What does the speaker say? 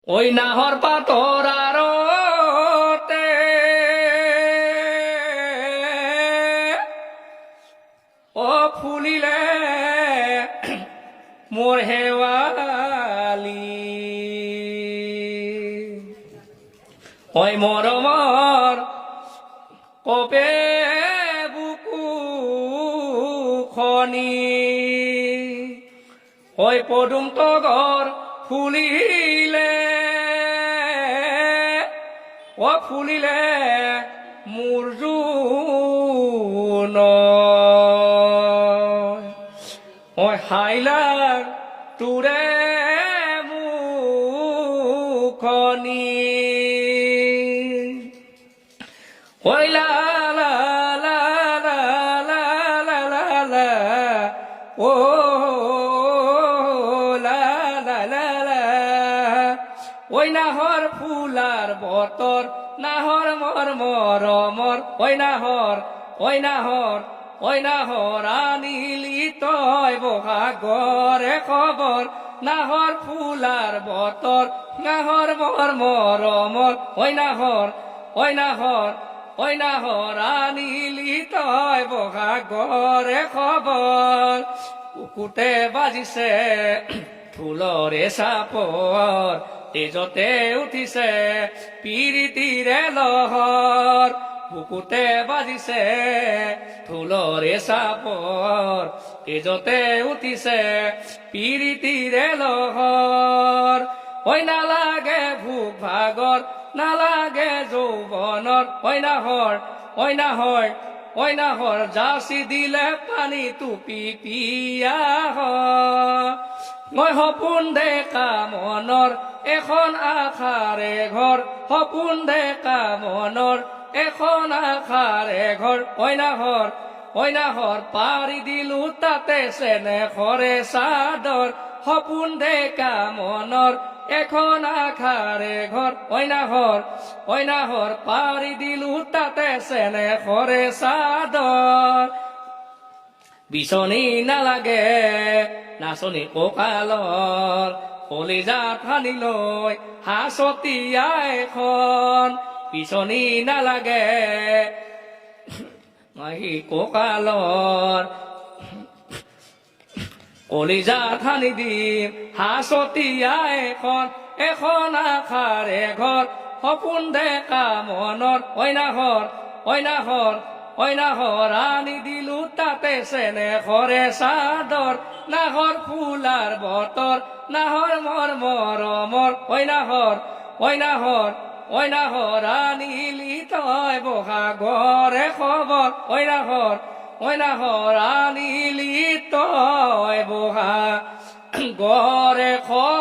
ওই নাহর পাথর আরতে ও ফুলিলে মোর হেওয়ালি ওই মরমর কপে বুকু খনি ওই পদুম তগর ফুলিলে ও ফুলিলে মুরজুন ওই হাইলার তুরে মুখনি ওই লা লা লা লা লা লা লা লা ও লা লা লা লা ওই নাহর ফুলার বতর নাহর মর মর মর ওই নাহর ওই নাহর ওই নাহর আনিলি তয় বহা গরে খবর নাহর ফুলার বতর নাহর মর মর মর ওই নাহর ওই নাহর ওই নাহর আনিলি তয় বহা গরে খবর কুকুটে বাজিছে ফুলরে সাপর তেজতে উঠিছে পিরিতিরে লহর বুকুতে বাজিছে ফুলরে সাপর তেজতে উঠিছে পিরিতিরে লহর ওই না লাগে ভুক ভাগর না লাগে যৌবনর ওই নাহর ওই নাহর ওই নাহর জাসি দিলে পানি টুপি পিয়া মই সপোন দেখা মনৰ এখন আশাৰে ঘৰ সপোন দেখা মনৰ এখন আশাৰে ঘৰ ঐ নাহৰ পাৰি দিলো তাতে চেনে খৰে চাদৰ সপোন দেখা মনৰ এখন আশাৰে ঘৰ ঐ নাহৰ পাৰি দিলো তাতে চেনে খৰে চাদৰ বিচনী নালাগে নাচনী কঁকালৰ কলিজাত সানি লৈ হাঁচতিয়া এখন বিচনী নালাগে মাহী কঁকালৰ কলিজাত সানি দিম হাঁচতিয়া এখন এখন আশাৰে ঘৰ সপোন দেখা মনৰ ঐ নাহৰ আনি দিলো তাতে চেনে খৰে চাদৰ নাহৰ ফুলাৰ বতৰ নাহৰ মৰ মৰমৰ ঐ নাহৰ আনিলি তই বহা গৰে খবৰ ঐ নাহৰ আনিলি তই বহা গৰে খবৰ